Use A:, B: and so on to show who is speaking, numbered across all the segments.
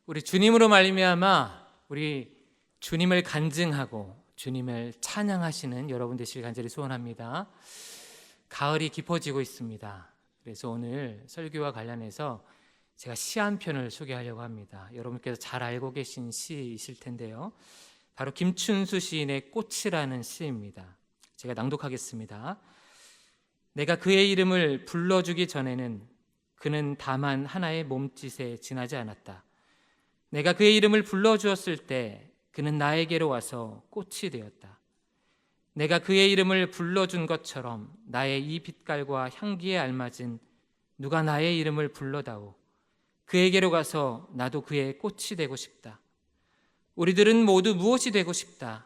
A: 우리 주님으로 말미암아 우리 주님을 간증하고 주님을 찬양하시는 여러분 되시길 간절히 소원합니다. 가을이 깊어지고 있습니다. 그래서 오늘 설교와 관련해서 제가 시 한 편을 소개하려고 합니다. 여러분께서 잘 알고 계신 시이실 텐데요, 바로 김춘수 시인의 꽃이라는 시입니다. 제가 낭독하겠습니다. 내가 그의 이름을 불러주기 전에는 그는 다만 하나의 몸짓에 지나지 않았다. 내가 그의 이름을 불러주었을 때 그는 나에게로 와서 꽃이 되었다. 내가 그의 이름을 불러준 것처럼 나의 이 빛깔과 향기에 알맞은 누가 나의 이름을 불러다오. 그에게로 가서 나도 그의 꽃이 되고 싶다. 우리들은 모두 무엇이 되고 싶다.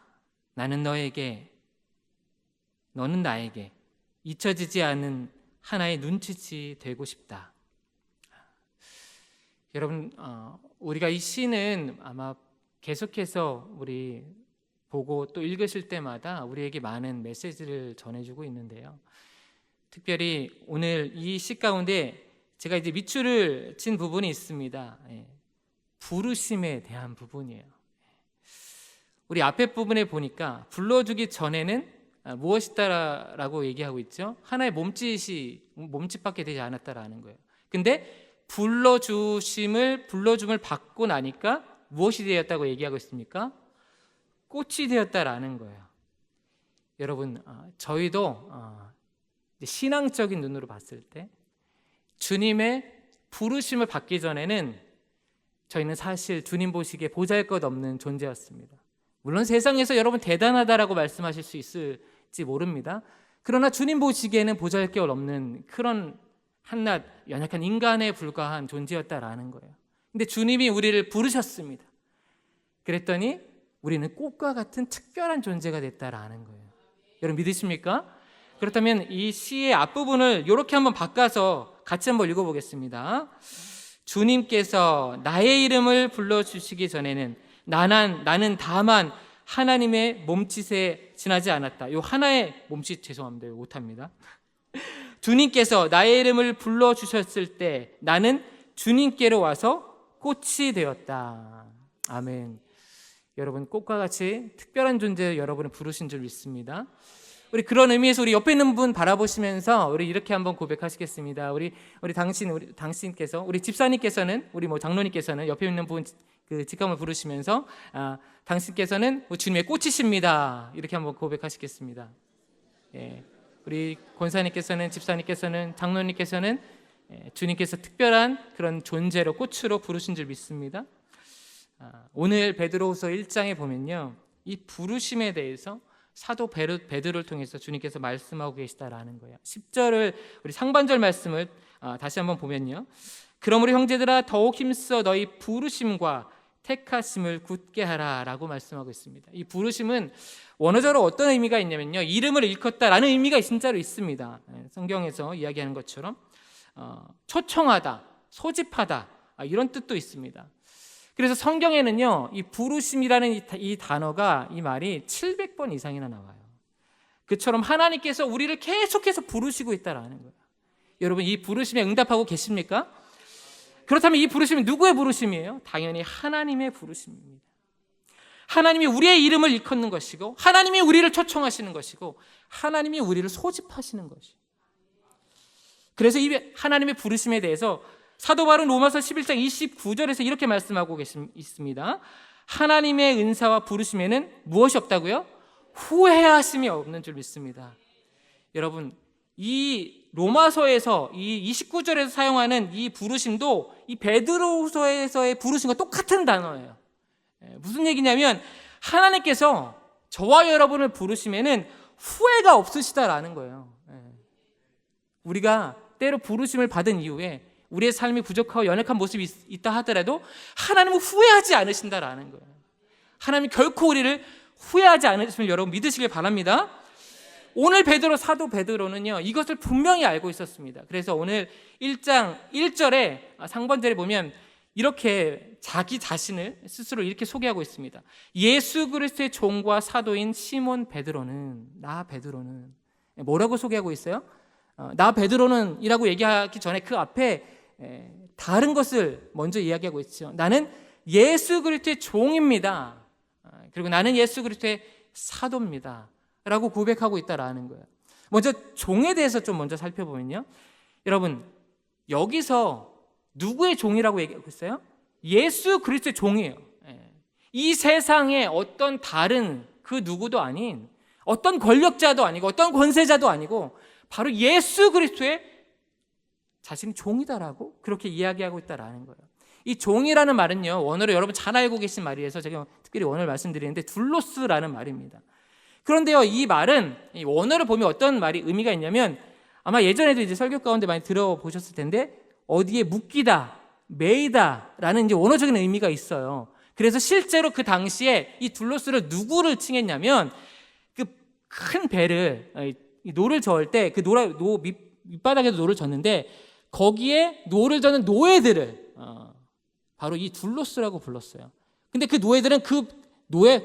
A: 나는 너에게, 너는 나에게 잊혀지지 않은 하나의 눈짓이 되고 싶다. 여러분, 우리가 이 시는 아마 계속해서 우리 보고 또 읽으실 때마다 우리에게 많은 메시지를 전해주고 있는데요, 특별히 오늘 이 시 가운데 제가 이제 밑줄을 친 부분이 있습니다. 부르심에 대한 부분이에요. 우리 앞에 부분에 보니까 불러주기 전에는 무엇이다라고 얘기하고 있죠. 하나의 몸짓밖에 되지 않았다라는 거예요. 근데 불러줌을 받고 나니까 무엇이 되었다고 얘기하고 있습니까? 꽃이 되었다라는 거예요. 여러분, 저희도 신앙적인 눈으로 봤을 때 주님의 부르심을 받기 전에는 저희는 사실 주님 보시기에 보잘것없는 존재였습니다. 물론 세상에서 여러분 대단하다라고 말씀하실 수 있을지 모릅니다. 그러나 주님 보시기에는 보잘것없는 그런 한낱 연약한 인간에 불과한 존재였다라는 거예요. 근데 주님이 우리를 부르셨습니다. 그랬더니 우리는 꽃과 같은 특별한 존재가 됐다라는 거예요. 여러분 믿으십니까? 그렇다면 이 시의 앞부분을 이렇게 한번 바꿔서 같이 한번 읽어보겠습니다. 주님께서 나의 이름을 불러주시기 전에는 나는 다만 하나님의 몸짓에 지나지 않았다. 요 하나의 몸짓 죄송합니다. 이거 못합니다. 주님께서 나의 이름을 불러주셨을 때 나는 주님께로 와서 꽃이 되었다. 아멘. 여러분, 꽃과 같이 특별한 존재로 여러분을 부르신 줄 믿습니다. 우리 그런 의미에서 우리 옆에 있는 분 바라보시면서 우리 이렇게 한번 고백하시겠습니다. 우리 당신께서, 우리 집사님께서는, 우리 장로님께서는 옆에 있는 분 그 직함을 부르시면서 당신께서는 주님의 꽃이십니다. 이렇게 한번 고백하시겠습니다. 예. 우리 권사님께서는, 집사님께서는, 장로님께서는 주님께서 특별한 그런 존재로 꽃으로 부르신 줄 믿습니다. 오늘 베드로후서 1장에 보면요, 이 부르심에 대해서 사도 베드로를 통해서 주님께서 말씀하고 계시다라는 거예요. 10절을 우리 상반절 말씀을 다시 한번 보면요, 그러므로 형제들아 더욱 힘써 너희 부르심과 택하심을 굳게 하라라고 말씀하고 있습니다. 이 부르심은 원어적으로 어떤 의미가 있냐면요, 이름을 일컫다라는 의미가 진짜로 있습니다. 성경에서 이야기하는 것처럼 초청하다, 소집하다, 이런 뜻도 있습니다. 그래서 성경에는요, 이 부르심이라는 이 단어가, 이 말이 700번 이상이나 나와요. 그처럼 하나님께서 우리를 계속해서 부르시고 있다라는 거예요. 여러분, 이 부르심에 응답하고 계십니까? 그렇다면 이 부르심은 누구의 부르심이에요? 당연히 하나님의 부르심입니다. 하나님이 우리의 이름을 일컫는 것이고, 하나님이 우리를 초청하시는 것이고, 하나님이 우리를 소집하시는 것이에요. 그래서 이 하나님의 부르심에 대해서 사도 바울은 로마서 11장 29절에서 이렇게 말씀하고 있습니다. 하나님의 은사와 부르심에는 무엇이 없다고요? 후회하심이 없는 줄 믿습니다. 여러분, 이 로마서에서 이 29절에서 사용하는 이 부르심도 이 베드로후서에서의 부르심과 똑같은 단어예요. 무슨 얘기냐면 하나님께서 저와 여러분을 부르심에는 후회가 없으시다라는 거예요. 우리가 때로 부르심을 받은 이후에 우리의 삶이 부족하고 연약한 모습이 있다 하더라도 하나님은 후회하지 않으신다라는 거예요. 하나님이 결코 우리를 후회하지 않으심을 여러분 믿으시길 바랍니다. 오늘 사도 베드로는요, 이것을 분명히 알고 있었습니다. 그래서 오늘 1장 1절에 상반절에 보면 이렇게 자기 자신을 스스로 이렇게 소개하고 있습니다. 예수 그리스도의 종과 사도인 시몬 베드로는, 나 베드로는 뭐라고 소개하고 있어요? 나 베드로는 이라고 얘기하기 전에 그 앞에 다른 것을 먼저 이야기하고 있죠. 나는 예수 그리스도의 종입니다. 그리고 나는 예수 그리스도의 사도입니다. 라고 고백하고 있다라는 거예요. 먼저 종에 대해서 좀 먼저 살펴보면요. 여러분, 여기서 누구의 종이라고 얘기하고 있어요? 예수 그리스도의 종이에요. 이 세상에 어떤 다른 그 누구도 아닌, 어떤 권력자도 아니고 어떤 권세자도 아니고 바로 예수 그리스도의 자신이 종이다라고 그렇게 이야기하고 있다라는 거예요. 이 종이라는 말은요, 원어로 여러분 잘 알고 계신 말이라서 제가 특별히 원어를 말씀드리는데 둘로스라는 말입니다. 그런데요, 이 말은 이 원어를 보면 어떤 말이 의미가 있냐면, 아마 예전에도 이제 설교 가운데 많이 들어보셨을 텐데, 어디에 묶이다, 매이다라는 이제 원어적인 의미가 있어요. 그래서 실제로 그 당시에 이 둘로스를 누구를 칭했냐면, 그 큰 배를 노를 저을 때 그 밑바닥에도 노를 젓는데 거기에 노를 저는 노예들을 바로 이 둘로스라고 불렀어요. 근데 그 노예들은 그 노에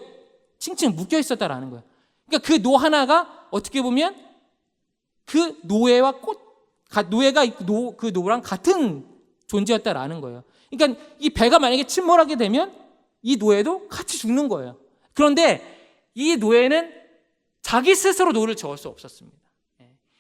A: 칭칭 묶여 있었다라는 거예요. 그러니까 그 노 하나가 어떻게 보면 그 노예와 노예가 그 노랑 같은 존재였다라는 거예요. 그러니까 이 배가 만약에 침몰하게 되면 이 노예도 같이 죽는 거예요. 그런데 이 노예는 자기 스스로 노를 저을 수 없었습니다.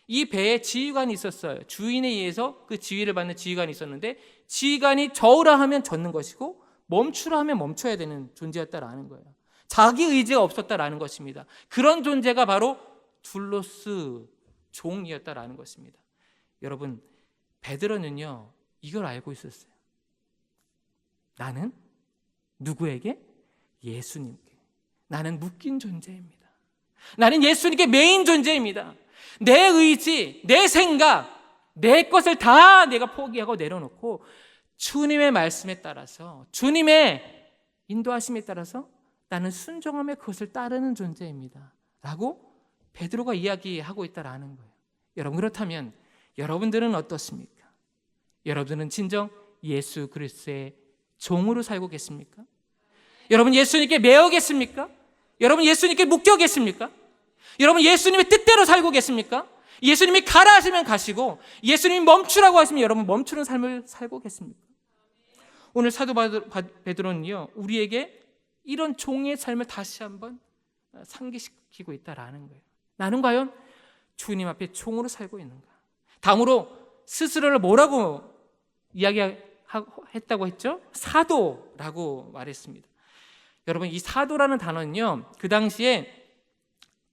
A: 이 배에 지휘관이 있었어요. 주인에 의해서 그 지휘를 받는 지휘관이 있었는데, 지휘관이 저으라 하면 젓는 것이고 멈추라 하면 멈춰야 되는 존재였다라는 거예요. 자기 의지가 없었다라는 것입니다. 그런 존재가 바로 둘로스 종이었다라는 것입니다. 여러분, 베드로는요 이걸 알고 있었어요. 나는 누구에게? 예수님께. 나는 묶인 존재입니다. 나는 예수님께 매인 존재입니다. 내 의지, 내 생각, 내 것을 다 내가 포기하고 내려놓고 주님의 말씀에 따라서, 주님의 인도하심에 따라서 나는 순종하며 그것을 따르는 존재입니다 라고 베드로가 이야기하고 있다라는 거예요. 여러분, 그렇다면 여러분들은 어떻습니까? 여러분들은 진정 예수 그리스도의 종으로 살고 계십니까? 여러분, 예수님께 매여 계십니까? 여러분, 예수님께 묶여 계십니까? 여러분, 예수님의 뜻대로 살고 계십니까? 예수님이 가라 하시면 가시고 예수님이 멈추라고 하시면 여러분 멈추는 삶을 살고 계십니까? 오늘 사도 베드로는요 우리에게 이런 종의 삶을 다시 한번 상기시키고 있다라는 거예요. 나는 과연 주님 앞에 종으로 살고 있는가? 다음으로 스스로를 뭐라고 이야기했다고 했죠? 사도라고 말했습니다. 여러분, 이 사도라는 단어는요 그 당시에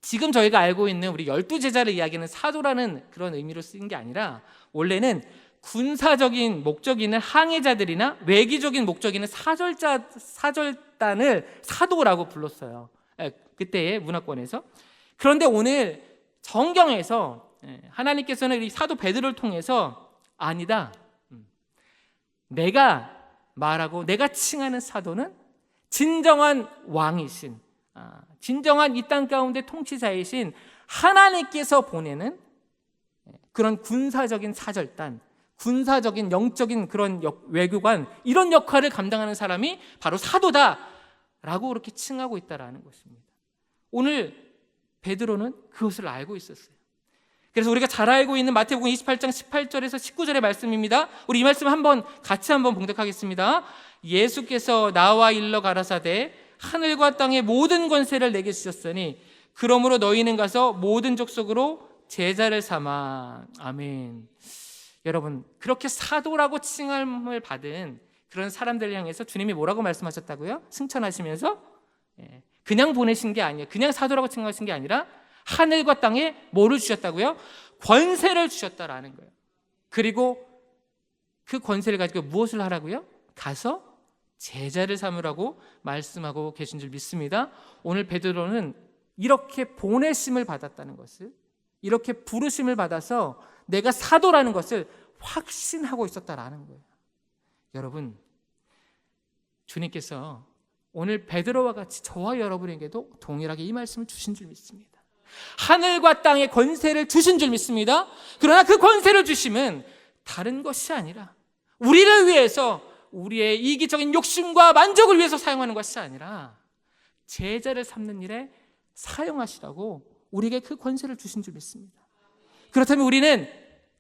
A: 지금 저희가 알고 있는 우리 12제자를 이야기하는 사도라는 그런 의미로 쓰인 게 아니라, 원래는 군사적인 목적이 있는 항해자들이나 외기적인 목적이 있는 사절단을 사도라고 불렀어요. 그때의 문화권에서. 그런데 오늘 성경에서 하나님께서는 이 사도 베드로를 통해서 아니다, 내가 말하고 내가 칭하는 사도는 진정한 왕이신, 진정한 이 땅 가운데 통치자이신 하나님께서 보내는 그런 군사적인 사절단, 군사적인 영적인 그런 외교관, 이런 역할을 감당하는 사람이 바로 사도다라고 그렇게 칭하고 있다라는 것입니다. 오늘 베드로는 그것을 알고 있었어요. 그래서 우리가 잘 알고 있는 마태복음 28장 18절에서 19절의 말씀입니다. 우리 이 말씀 같이 한번 봉독하겠습니다. 예수께서 나와 일러 가라사대 하늘과 땅의 모든 권세를 내게 주셨으니 그러므로 너희는 가서 모든 족속으로 제자를 삼아. 아멘. 여러분, 그렇게 사도라고 칭함을 받은 그런 사람들을 향해서 주님이 뭐라고 말씀하셨다고요? 승천하시면서 그냥 보내신 게 아니에요. 그냥 사도라고 칭하신 게 아니라 하늘과 땅에 뭐를 주셨다고요? 권세를 주셨다라는 거예요. 그리고 그 권세를 가지고 무엇을 하라고요? 가서 제자를 삼으라고 말씀하고 계신 줄 믿습니다. 오늘 베드로는 이렇게 보내심을 받았다는 것을, 이렇게 부르심을 받아서 내가 사도라는 것을 확신하고 있었다라는 거예요. 여러분, 주님께서 오늘 베드로와 같이 저와 여러분에게도 동일하게 이 말씀을 주신 줄 믿습니다. 하늘과 땅의 권세를 주신 줄 믿습니다. 그러나 그 권세를 주심은 다른 것이 아니라 우리를 위해서, 우리의 이기적인 욕심과 만족을 위해서 사용하는 것이 아니라 제자를 삼는 일에 사용하시라고 우리에게 그 권세를 주신 줄 믿습니다. 그렇다면 우리는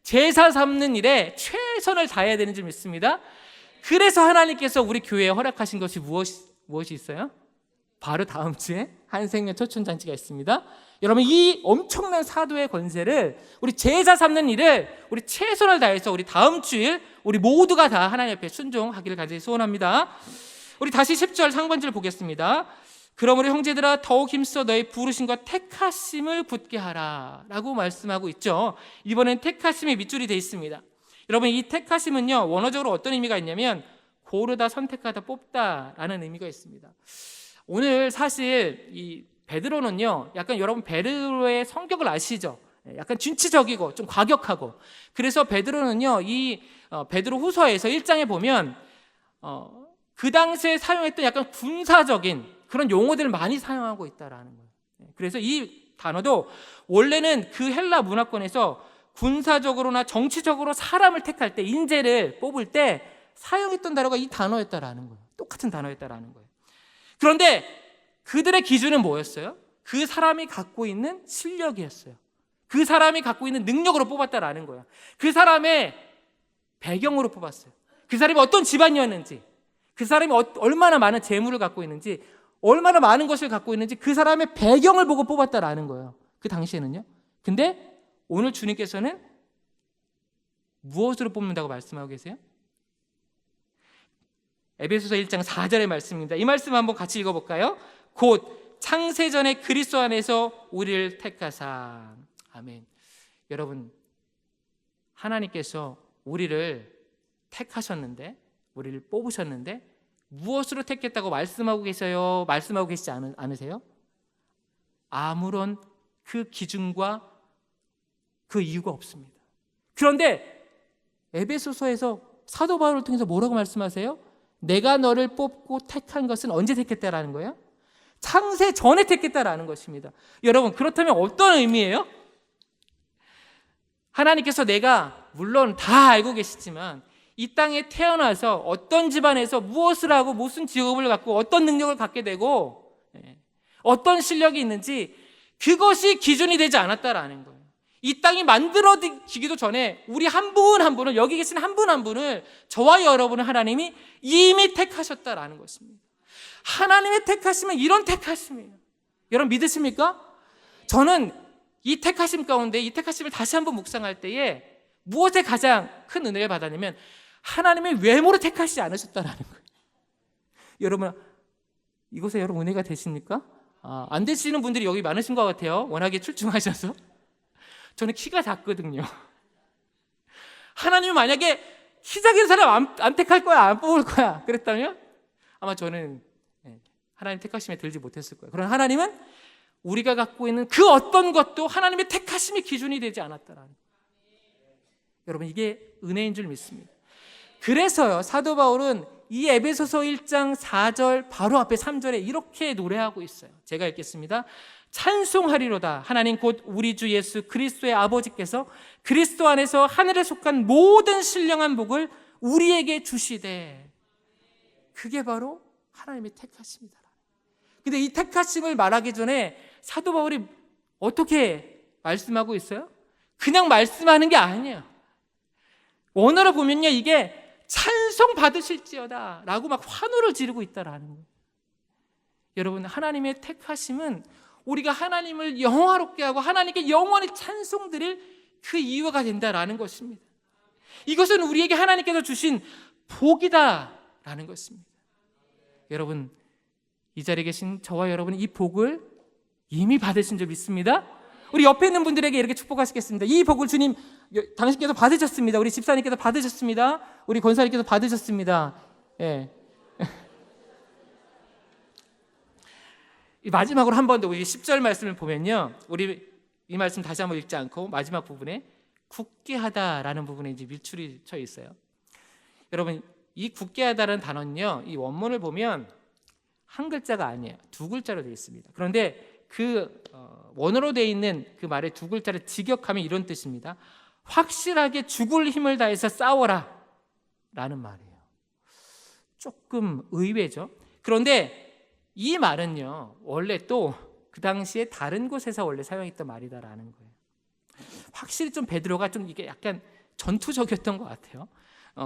A: 제사 삼는 일에 최선을 다해야 되는 줄 믿습니다. 그래서 하나님께서 우리 교회에 허락하신 것이 무엇이 있어요? 바로 다음 주에 한생명 초춘잔치가 있습니다. 여러분, 이 엄청난 사도의 권세를, 우리 제자 삼는 일을 우리 최선을 다해서 우리 다음 주일 우리 모두가 다 하나님 앞에 순종하기를 간절히 소원합니다. 우리 다시 10절 상반절 보겠습니다. 그러므로 형제들아 더욱 힘써 너희 부르심과 택하심을 굳게 하라 라고 말씀하고 있죠. 이번엔 택하심이 밑줄이 되어 있습니다. 여러분, 이 택하심은요, 원어적으로 어떤 의미가 있냐면 고르다, 선택하다, 뽑다라는 의미가 있습니다. 오늘 사실 이 베드로는요, 약간 여러분 베드로의 성격을 아시죠? 약간 진취적이고 좀 과격하고, 그래서 베드로는요, 이 베드로 후서에서 1장에 보면 그 당시에 사용했던 약간 군사적인 그런 용어들을 많이 사용하고 있다라는 거예요. 그래서 이 단어도 원래는 그 헬라 문화권에서 군사적으로나 정치적으로 사람을 택할 때, 인재를 뽑을 때 사용했던 단어가 이 단어였다라는 거예요. 똑같은 단어였다라는 거예요. 그런데 그들의 기준은 뭐였어요? 그 사람이 갖고 있는 실력이었어요. 그 사람이 갖고 있는 능력으로 뽑았다라는 거예요. 그 사람의 배경으로 뽑았어요. 그 사람이 어떤 집안이었는지, 그 사람이 얼마나 많은 재물을 갖고 있는지, 얼마나 많은 것을 갖고 있는지 그 사람의 배경을 보고 뽑았다라는 거예요. 그 당시에는요. 근데 오늘 주님께서는 무엇으로 뽑는다고 말씀하고 계세요? 에베소서 1장 4절의 말씀입니다. 이 말씀 한번 같이 읽어볼까요? 곧 창세전에 그리스도 안에서 우리를 택하사. 아멘. 여러분, 하나님께서 우리를 택하셨는데, 우리를 뽑으셨는데 무엇으로 택했다고 말씀하고 계세요? 말씀하고 계시지 않으세요? 아무런 그 기준과 그 이유가 없습니다. 그런데 에베소서에서 사도 바울을 통해서 뭐라고 말씀하세요? 내가 너를 뽑고 택한 것은 언제 택했다라는 거예요? 창세 전에 택했다라는 것입니다. 여러분, 그렇다면 어떤 의미예요? 하나님께서, 내가 물론 다 알고 계시지만 이 땅에 태어나서 어떤 집안에서 무엇을 하고 무슨 직업을 갖고 어떤 능력을 갖게 되고 어떤 실력이 있는지 그것이 기준이 되지 않았다라는 거예요. 이 땅이 만들어지기도 전에 우리 한 분 한 분을, 여기 계신 한 분 한 분을, 저와 여러분을 하나님이 이미 택하셨다라는 것입니다. 하나님의 택하심은 이런 택하심이에요. 여러분 믿으십니까? 저는 이 택하심 가운데 이 택하심을 다시 한번 묵상할 때에 무엇에 가장 큰 은혜를 받았냐면 하나님의 외모로 택하시지 않으셨다라는 거예요. 여러분, 이곳에 여러분 은혜가 되십니까? 안 되시는 분들이 여기 많으신 것 같아요. 워낙에 출중하셔서. 저는 키가 작거든요. 하나님이 만약에 키 작은 사람 안 택할 거야, 안 뽑을 거야 그랬다면 아마 저는 하나님 택하심에 들지 못했을 거예요. 그러나 하나님은 우리가 갖고 있는 그 어떤 것도 하나님의 택하심이 기준이 되지 않았다라는 거예요. 여러분, 이게 은혜인 줄 믿습니다. 그래서요, 사도 바울은 이 에베소서 1장 4절 바로 앞에 3절에 이렇게 노래하고 있어요. 제가 읽겠습니다. 찬송하리로다. 하나님 곧 우리 주 예수 그리스도의 아버지께서 그리스도 안에서 하늘에 속한 모든 신령한 복을 우리에게 주시되. 그게 바로 하나님의 택하심이다. 근데 이 택하심을 말하기 전에 사도 바울이 어떻게 말씀하고 있어요? 그냥 말씀하는 게 아니에요. 원어로 보면요, 이게 찬송 받으실지어다 라고 막 환호를 지르고 있다라는 거예요. 여러분, 하나님의 택하심은 우리가 하나님을 영화롭게 하고 하나님께 영원히 찬송드릴 그 이유가 된다라는 것입니다. 이것은 우리에게 하나님께서 주신 복이다라는 것입니다. 여러분, 이 자리에 계신 저와 여러분은 이 복을 이미 받으신 줄 믿습니다. 우리 옆에 있는 분들에게 이렇게 축복하시겠습니다. 이 복을 주님, 당신께서 받으셨습니다. 우리 집사님께서 받으셨습니다. 우리 권사님께서 받으셨습니다. 예. 마지막으로 한 번 더 우리 10절 말씀을 보면요, 우리 이 말씀 다시 한번 읽지 않고 마지막 부분에 굳게 하다라는 부분에 이제 밀출이 쳐 있어요. 여러분, 이 굳게 하다라는 단어는요, 이 원문을 보면 한 글자가 아니에요. 두 글자로 되어 있습니다. 그런데 그 원어로 되어 있는 그 말의 두 글자를 직역하면 이런 뜻입니다. 확실하게 죽을 힘을 다해서 싸워라 라는 말이에요. 조금 의외죠. 그런데 이 말은요, 원래 또 그 당시에 다른 곳에서 원래 사용했던 말이다라는 거예요. 확실히 좀 베드로가 좀 이게 약간 전투적이었던 것 같아요.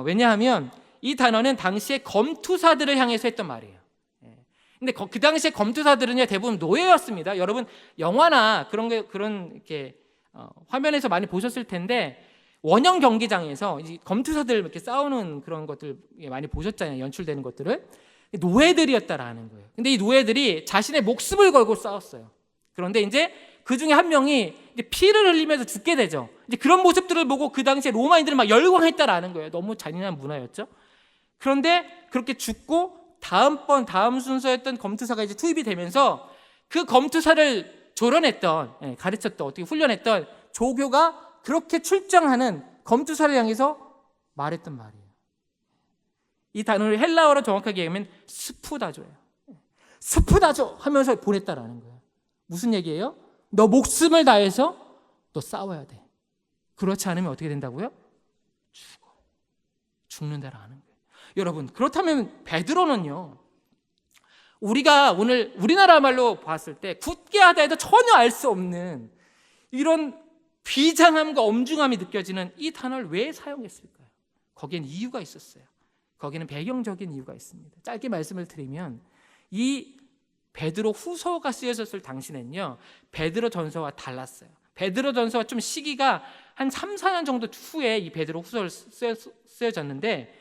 A: 왜냐하면 이 단어는 당시에 검투사들을 향해서 했던 말이에요. 근데 그 당시에 검투사들은요, 대부분 노예였습니다. 여러분 영화나 그런 이렇게 화면에서 많이 보셨을 텐데, 원형 경기장에서 이 검투사들 이렇게 싸우는 그런 것들 많이 보셨잖아요. 연출되는 것들을. 노예들이었다라는 거예요. 근데 이 노예들이 자신의 목숨을 걸고 싸웠어요. 그런데 이제 그 중에 한 명이 이제 피를 흘리면서 죽게 되죠. 이제 그런 모습들을 보고 그 당시에 로마인들은 막 열광했다라는 거예요. 너무 잔인한 문화였죠. 그런데 그렇게 죽고 다음 순서였던 검투사가 이제 투입이 되면서 그 검투사를 조련했던, 가르쳤던, 어떻게 훈련했던 조교가 그렇게 출정하는 검투사를 향해서 말했던 말이에요. 이 단어를 헬라어로 정확하게 얘기하면 스푸다조예요. 스푸다조 하면서 보냈다라는 거예요. 무슨 얘기예요? 너 목숨을 다해서 너 싸워야 돼. 그렇지 않으면 어떻게 된다고요? 죽는다라는 거예요. 여러분, 그렇다면 베드로는요, 우리가 오늘 우리나라 말로 봤을 때 굳게 하다 해도 전혀 알 수 없는 이런 비장함과 엄중함이 느껴지는 이 단어를 왜 사용했을까요? 거기엔 이유가 있었어요. 거기는 배경적인 이유가 있습니다. 짧게 말씀을 드리면, 이 베드로 후서가 쓰여졌을 당시는요, 베드로 전서와 달랐어요. 베드로 전서가 좀 시기가 한 3, 4년 정도 후에 이 베드로 후서를 쓰여졌는데,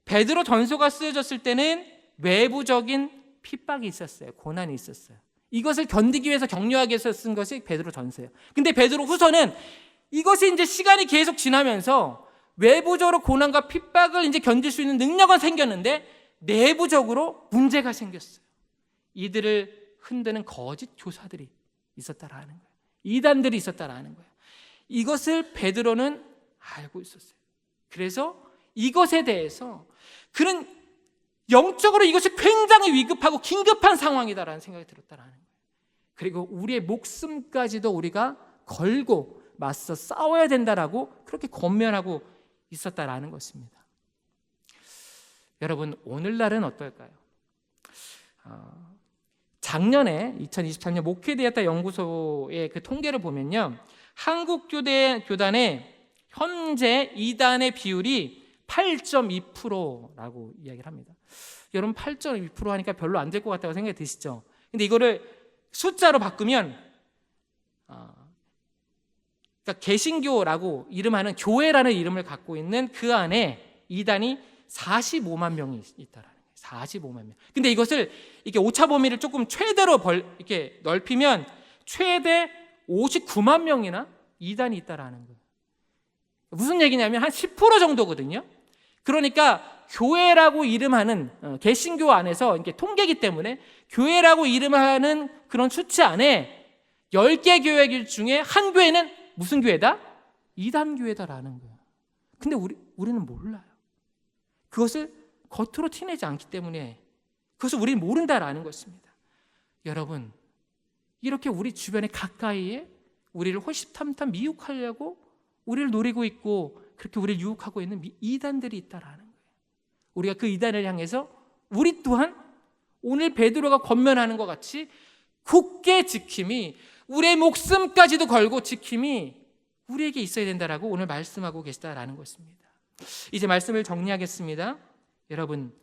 A: 베드로 전서가 쓰여졌을 때는 외부적인 핍박이 있었어요. 고난이 있었어요. 이것을 견디기 위해서 격려하기 위해서 쓴 것이 베드로 전서예요. 근데 베드로 후서는 이것이 이제 시간이 계속 지나면서 외부적으로 고난과 핍박을 이제 견딜 수 있는 능력은 생겼는데 내부적으로 문제가 생겼어요. 이들을 흔드는 거짓 교사들이 있었다라는 거예요. 이단들이 있었다라는 거예요. 이것을 베드로는 알고 있었어요. 그래서 이것에 대해서 그는 영적으로 이것이 굉장히 위급하고 긴급한 상황이다라는 생각이 들었다라는 거예요. 그리고 우리의 목숨까지도 우리가 걸고 맞서 싸워야 된다라고 그렇게 권면하고 있었다라는 것입니다. 여러분, 오늘날은 어떨까요? 작년에 2023년 목회되었다 연구소의 그 통계를 보면요, 한국 교단의 현재 이단의 비율이 8.2%라고 이야기를 합니다. 여러분, 8.2% 하니까 별로 안 될 것 같다고 생각이 드시죠? 근데 이거를 숫자로 바꾸면, 그러니까 개신교라고 이름하는 교회라는 이름을 갖고 있는 그 안에 이단이 45만 명이 있다라는 거예요. 45만 명. 근데 이것을 이렇게 오차 범위를 조금 최대로 이렇게 넓히면 최대 59만 명이나 이단이 있다라는 거예요. 무슨 얘기냐면 한 10% 정도거든요. 그러니까 교회라고 이름하는, 개신교 안에서 이렇게 통계이기 때문에 교회라고 이름하는 그런 수치 안에 10개 교회 중에 한 교회는 무슨 교회다? 이단 교회다라는 거예요. 근데 우리는 몰라요. 그것을 겉으로 티내지 않기 때문에 그것을 우리는 모른다라는 것입니다. 여러분, 이렇게 우리 주변에 가까이에 우리를 호시탐탐 미혹하려고 우리를 노리고 있고 그렇게 우리를 유혹하고 있는 이단들이 있다라는 거예요. 우리가 그 이단을 향해서 우리 또한 오늘 베드로가 권면하는 것 같이 굳게 지킴이, 우리의 목숨까지도 걸고 지킴이 우리에게 있어야 된다라고 오늘 말씀하고 계시다라는 것입니다. 이제 말씀을 정리하겠습니다. 여러분,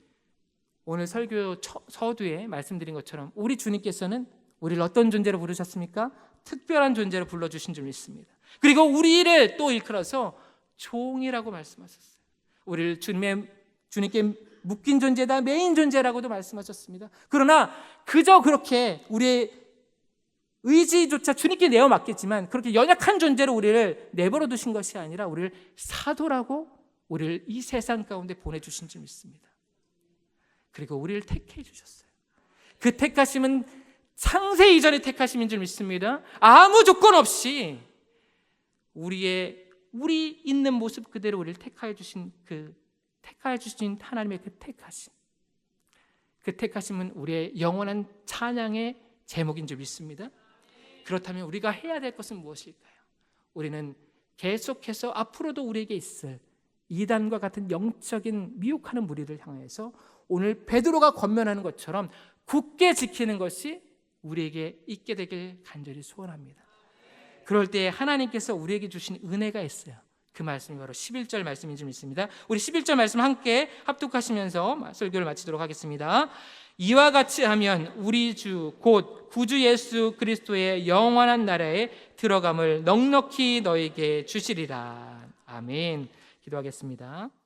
A: 오늘 설교 서두에 말씀드린 것처럼 우리 주님께서는 우리를 어떤 존재로 부르셨습니까? 특별한 존재로 불러주신 줄 믿습니다. 그리고 우리를 또 일컬어서 종이라고 말씀하셨어요. 우리를 주님께 묶인 존재다, 메인 존재라고도 말씀하셨습니다. 그러나 그저 그렇게 우리의 의지조차 주님께 내어 맡겼지만 그렇게 연약한 존재로 우리를 내버려 두신 것이 아니라 우리를 사도라고 우리를 이 세상 가운데 보내주신 줄 믿습니다. 그리고 우리를 택해 주셨어요. 그 택하심은 창세 이전의 택하심인 줄 믿습니다. 아무 조건 없이 우리 있는 모습 그대로 우리를 택하여 주신 하나님의 그 택하심. 그 택하심은 우리의 영원한 찬양의 제목인 줄 믿습니다. 그렇다면 우리가 해야 될 것은 무엇일까요? 우리는 계속해서 앞으로도 우리에게 있을 이단과 같은 영적인 미혹하는 무리를 향해서 오늘 베드로가 권면하는 것처럼 굳게 지키는 것이 우리에게 있게 되길 간절히 소원합니다. 그럴 때 하나님께서 우리에게 주신 은혜가 있어요. 그 말씀이 바로 11절 말씀인 줄 믿습니다. 우리 11절 말씀 함께 합독하시면서 설교를 마치도록 하겠습니다. 이와 같이 하면 우리 주 곧 구주 예수 그리스도의 영원한 나라에 들어감을 넉넉히 너에게 주시리라. 아멘. 기도하겠습니다.